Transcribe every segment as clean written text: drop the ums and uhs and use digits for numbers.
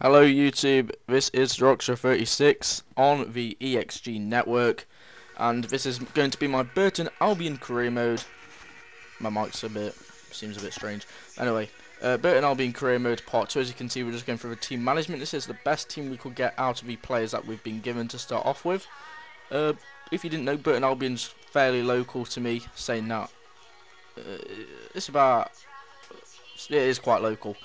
Hello YouTube, this is Rockstar36 on the EXG network, and this is going to be my Burton Albion career mode. My mic's seems a bit strange. Anyway, Burton Albion career mode part 2. As you can see, we're just going through the team management. This is the best team we could get out of the players that we've been given to start off with. If you didn't know, Burton Albion's fairly local to me, saying that. It is quite local.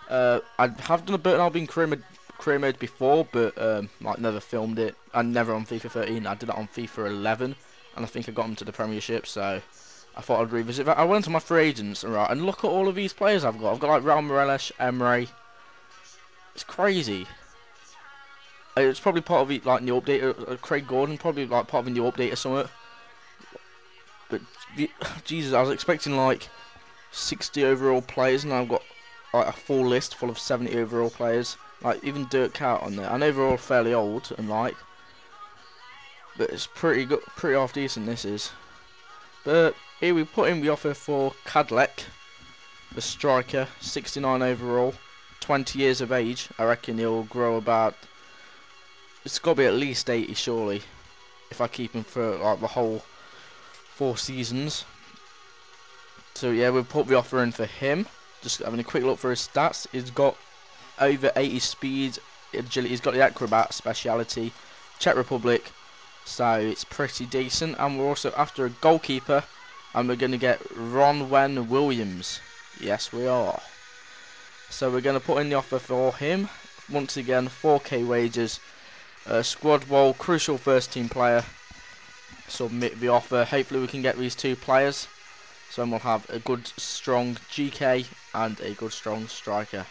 I have done a Burton Albion career mode before, but like never filmed it, and never on FIFA 13. I did it on FIFA 11, and I think I got them to the Premiership, so I thought I'd revisit that. I went to my free agents, right, and look at all of these players I've got. I've got like Raul Morales, Emre. It's crazy. It's probably part of the like new update. Craig Gordon, probably like part of a new update or something. But Jesus, I was expecting like 60 overall players, and I've got like a full list full of 70 overall players. Like even Dirk Cout on there. I know they're all fairly old and like, but it's pretty good, pretty half decent. This is. But here we put in the offer for Cadlec, the striker, 69 overall, 20 years of age. I reckon he'll grow about. It's got to be at least 80 surely, if I keep him for like the whole 4 seasons. So yeah, we'll put the offer in for him. Just having a quick look for his stats. He's got over 80 speed, agility. He's got the acrobat speciality, Czech Republic, so it's pretty decent. And we're also after a goalkeeper, and we're going to get Ronwen Williams. Yes, we are. So we're going to put in the offer for him. Once again, 4k wages, squad role, crucial first team player. Submit the offer. Hopefully we can get these 2 players. So then we'll have a good strong GK and a good strong striker.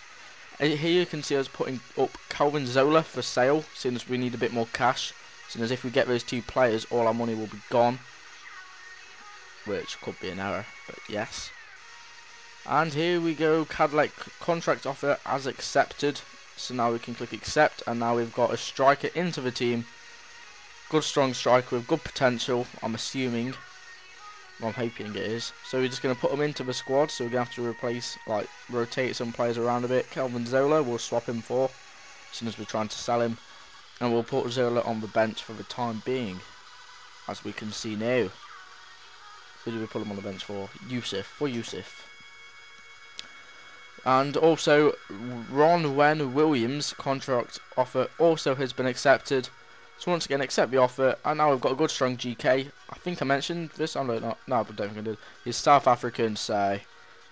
Here you can see us putting up Calvin Zola for sale, seeing as we need a bit more cash. Seeing as if we get those 2 players, all our money will be gone. Which could be an error, but yes. And here we go, Cadlec contract offer as accepted. So now we can click accept, and now we've got a striker into the team. Good strong striker with good potential, I'm assuming. Well, I'm hoping it is. So we're just going to put him into the squad. So we're going to have to replace, like, rotate some players around a bit. Calvin Zola, we'll swap him for, as soon as we're trying to sell him. And we'll put Zola on the bench for the time being, as we can see now. Who do we put him on the bench for? Yusuf. And also, Ronwen Williams contract offer also has been accepted. So once again, accept the offer, and now we've got a good strong GK. I think I mentioned this, no, I don't think I did. He's South African, so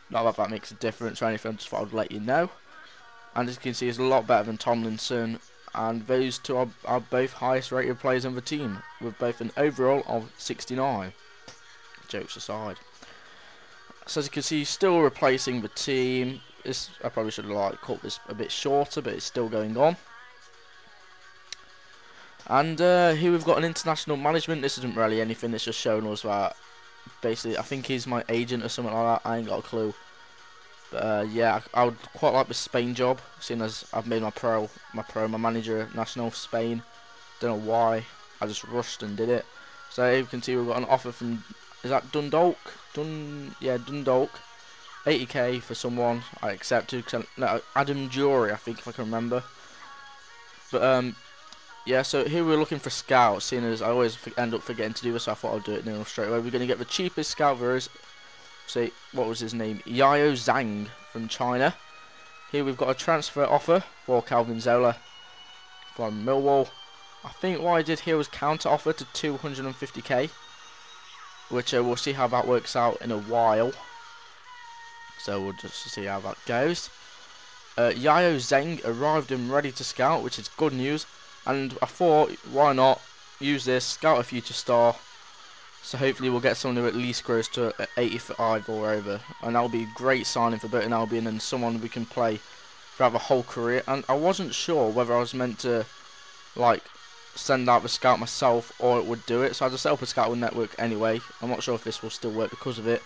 not that makes a difference or anything, just thought I'd let you know. And as you can see, he's a lot better than Tomlinson, and those 2 are both highest rated players on the team, with both an overall of 69. Jokes aside. So as you can see, he's still replacing the team. I probably should have like cut this a bit shorter, but it's still going on. And here we've got an international management. This isn't really anything, it's just showing us that basically I think he's my agent or something like that. I ain't got a clue. But yeah, I would quite like the Spain job, seeing as I've made my manager national Spain. Don't know why, I just rushed and did it. So here you can see we've got an offer from, is that Dundalk? Yeah, Dundalk. 80k for someone I accepted. No, Adam Jury, I think, if I can remember. But yeah, so here we're looking for scouts, seeing as I always end up forgetting to do this, so I thought I'd do it now straight away. We're going to get the cheapest scout there is, say, what was his name? Yao Zhang from China. Here we've got a transfer offer for Calvin Zola from Millwall. I think what I did here was counter offer to 250k, which we'll see how that works out in a while. So we'll just see how that goes. Yao Zhang arrived and ready to scout, which is good news. And I thought, why not use this, scout a future star. So hopefully we'll get someone who at least grows to 85 or over. And that'll be a great signing for Burton Albion, and someone we can play throughout the whole career. And I wasn't sure whether I was meant to, like, send out the scout myself or it would do it. So I just set up a scouting network anyway. I'm not sure if this will still work because of it.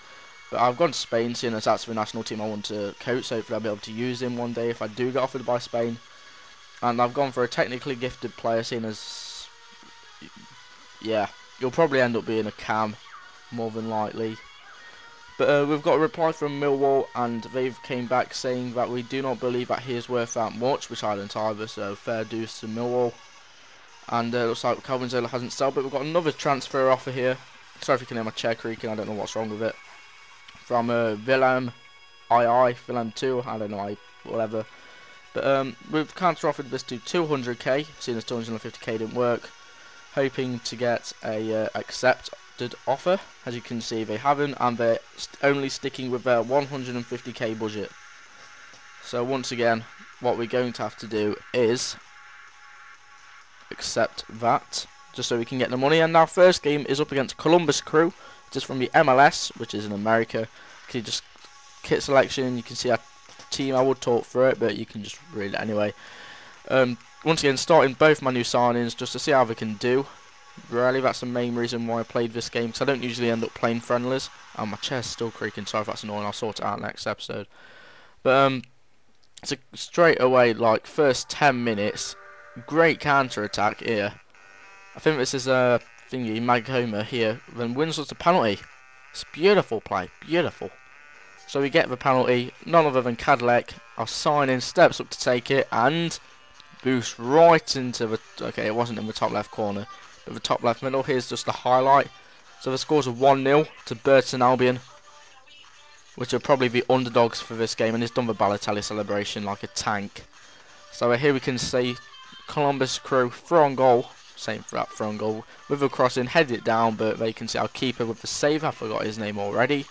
But I've gone to Spain, seeing as that's the national team I want to coach. So hopefully I'll be able to use him one day if I do get offered by Spain. And I've gone for a technically gifted player, seeing as, yeah, you'll probably end up being a cam, more than likely. But we've got a reply from Millwall, and they've came back saying that we do not believe that he is worth that much, which I don't either, so fair dues to Millwall. And looks like Calvin Zola hasn't sold, but we've got another transfer offer here. Sorry if you can hear my chair creaking, I don't know what's wrong with it. From Willem Willem 2, I don't know, whatever. But we've counter offered this to 200k, seeing as 250k didn't work. Hoping to get a accepted offer. As you can see, they haven't, and they're only sticking with their 150k budget. So once again, what we're going to have to do is accept that, just so we can get the money. And our first game is up against Columbus Crew, just from the MLS, which is in America. Okay, just kit selection. You can see our team. I would talk through it, but you can just read it anyway. Once again, starting both my new signings just to see how they can do. Really, that's the main reason why I played this game, because I don't usually end up playing friendlies. And my chair's still creaking, sorry if that's annoying, I'll sort it out next episode. But so straight away, like first 10 minutes, great counter attack here. I think this is a thingy, Maghoma here, then wins us the penalty. It's beautiful play, beautiful. So we get the penalty, none other than Cadillac. Our signing steps up to take it and boost right into the, okay, it wasn't in the top left corner, but the top left middle. Here's just the highlight. So the scores are 1-0 to Burton Albion, which are probably the underdogs for this game, and he's done the Balotelli celebration like a tank. So here we can see Columbus Crew throw on goal, same for that throw on goal, with a crossing, head it down, but they can see our keeper with the save. I forgot his name already.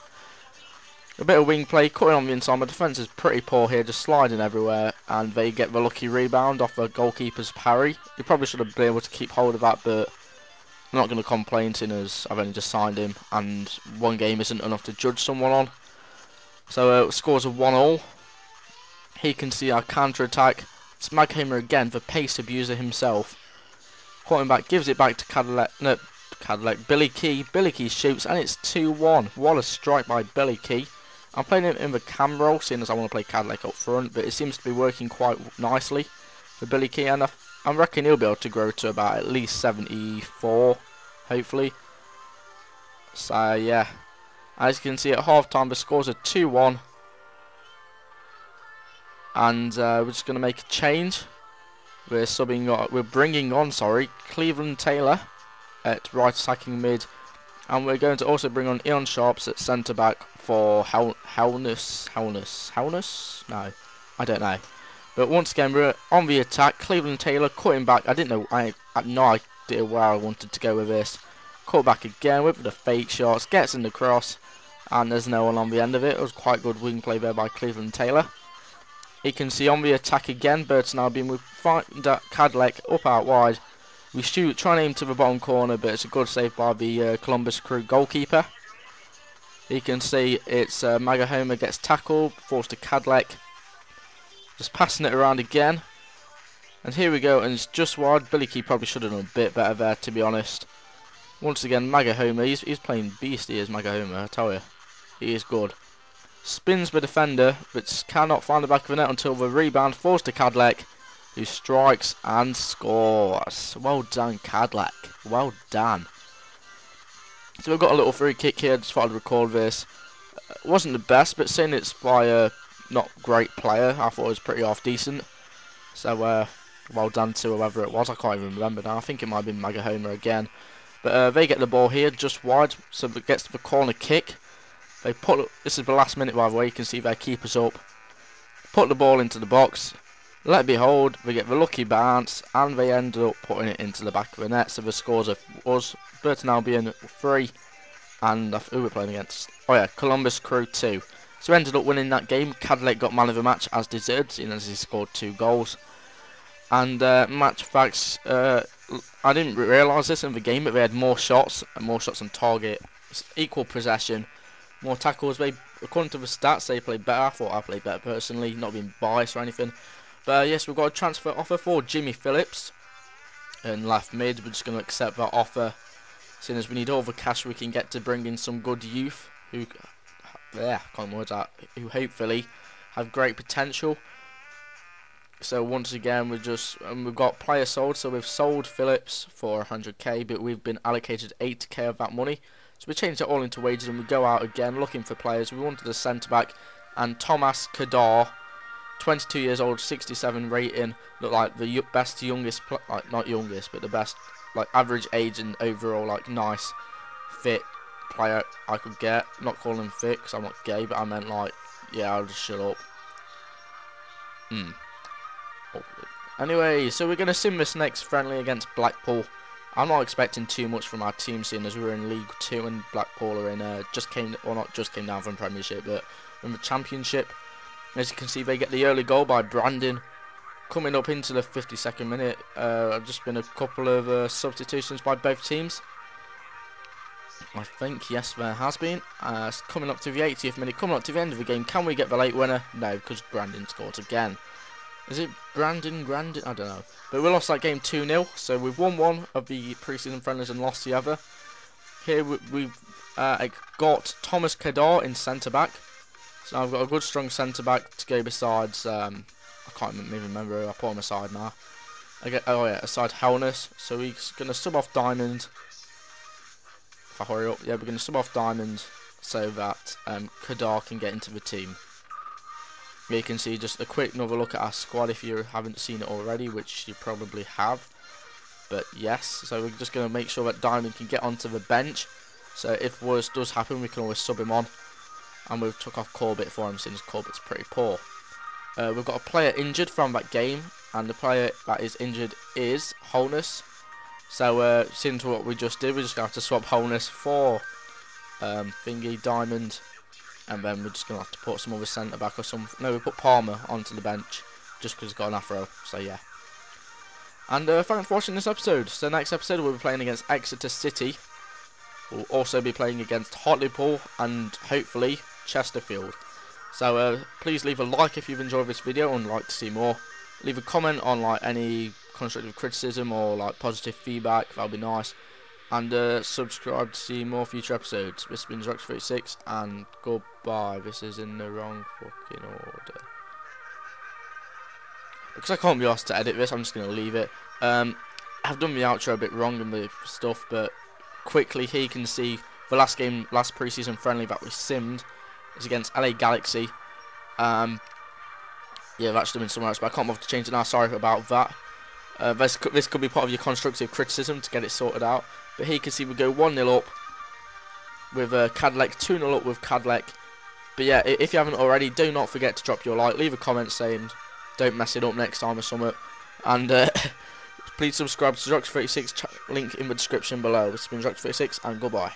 A bit of wing play, cutting on the inside. My defence is pretty poor here, just sliding everywhere, and they get the lucky rebound off the goalkeeper's parry. He probably should have been able to keep hold of that, but I'm not going to complain, seeing as I've only just signed him, and one game isn't enough to judge someone on. So scores of 1-1. He can see our counter attack. It's Maghoma again, the pace abuser himself. Cutting back, gives it back to Cadillac. No, Cadillac. Billy Key. Billy Key shoots, and it's 2-1. What a strike by Billy Key. I'm playing him in the cam role, seeing as I want to play Cadillac up front, but it seems to be working quite nicely for Billy Key, and I reckon he'll be able to grow to about at least 74, hopefully. So yeah, as you can see at half time the scores are 2-1, and we're just going to make a change. We're bringing on Cleveland Taylor at right attacking mid, and we're going to also bring on Ian Sharps at centre back for Hellness? No, I don't know. But once again, we're on the attack. Cleveland Taylor cutting back. I had no idea where I wanted to go with this. Cut back again with the fake shots. Gets in the cross, and there's no one on the end of it. It was quite good wing play there by Cleveland Taylor. You can see on the attack again, Burton Albion. We find Cadillac up out wide. We shoot, try and aim to the bottom corner, but it's a good save by the Columbus Crew goalkeeper. You can see it's Maghoma gets tackled, forced to Cadillac. Just passing it around again. And here we go, and it's just wide. Billy Key probably should have done a bit better there, to be honest. Once again, Maghoma, he's playing beast, he is, Maghoma, I tell you. He is good. Spins the defender, but cannot find the back of the net until the rebound falls to Cadillac, who strikes and scores. Well done, Cadillac. Well done. So we've got a little free kick here. Just thought I'd record this. Wasn't the best, but seeing it's by a not great player, I thought it was pretty half decent. So well done to whoever it was. I can't even remember now. I think it might have been Maghoma again. But they get the ball here just wide, so it gets to the corner kick. They put, this is the last minute by the way, you can see their keeper's up. Put the ball into the box. Let behold, they get the lucky bounce, and they ended up putting it into the back of the net. So the scores was Burton Albion 3, and who we're playing against? Oh yeah, Columbus Crew 2. So we ended up winning that game. Cadillac got man of the match as deserved, seeing as he scored 2 goals. And match facts, I didn't realise this in the game, but they had more shots on target, equal possession, more tackles. They, according to the stats, they played better. I thought I played better personally, not being biased or anything. But yes, we've got a transfer offer for Jimmy Phillips in left mid. We're just going to accept that offer, seeing as we need all the cash we can get to bring in some good youth who, yeah, can't words out, who hopefully have great potential. So once again, we've got players sold. So we've sold Phillips for 100k, but we've been allocated 80k of that money. So we changed it all into wages, and we go out again looking for players. We wanted a centre back, and Thomas Kadar, 22 years old, 67 rating, looked like the best youngest, like not youngest, but the best like average age and overall like nice fit player I could get. Not calling him fit because I'm not gay, but I meant like, yeah, I'll just shut up. Anyway, so we're going to sim this next friendly against Blackpool. I'm not expecting too much from our team, seeing as we're in League 2 and Blackpool are in not just came down from Premiership, but from the Championship. As you can see, they get the early goal by Brandon. Coming up into the 52nd minute, I've just been a couple of substitutions by both teams. I think, yes, there has been. Coming up to the 80th minute, coming up to the end of the game. Can we get the late winner? No, because Brandon scored again. Is it Brandon? I don't know. But we lost that game 2-0, so we've won one of the pre-season friendlies and lost the other. Here we've got Thomas Kadar in centre-back. So I've got a good, strong centre-back to go besides, I can't even remember who I put him aside now. Aside Hellness. So he's going to sub off Diamond. If I hurry up, yeah, we're going to sub off Diamond so that Kadar can get into the team. You can see just a quick another look at our squad if you haven't seen it already, which you probably have. But yes, so we're just going to make sure that Diamond can get onto the bench. So if worse does happen, we can always sub him on. And we've took off Corbett for him since Corbett's pretty poor. We've got a player injured from that game, and the player that is injured is Wholeness. So since what we just did, we're just going to have to swap Wholeness for Thingy, Diamond. And then we're just going to have to put some other centre back or some. No, we put Palmer onto the bench just because he's got an afro. So yeah. And thanks for watching this episode. So next episode we'll be playing against Exeter City. We'll also be playing against Hartlepool and hopefully Chesterfield. So please leave a like if you've enjoyed this video and like to see more. Leave a comment on like any constructive criticism or like positive feedback. That'll be nice. And subscribe to see more future episodes. This has been Rox36 and goodbye. This is in the wrong fucking order. Because I can't be asked to edit this, I'm just going to leave it. I've done the outro a bit wrong in the stuff, but quickly here you can see the last pre-season friendly that we simmed is against LA Galaxy. Yeah, that should have been somewhere else, but I can't bother to change it now. Sorry about that. This could be part of your constructive criticism to get it sorted out. But here you can see we go 1-0 up with Cadleck, 2-0 up with Cadleck. But yeah, if you haven't already, do not forget to drop your like, leave a comment saying don't mess it up next time or something. And please subscribe to Rox36, link in the description below. This has been Rox36 and goodbye.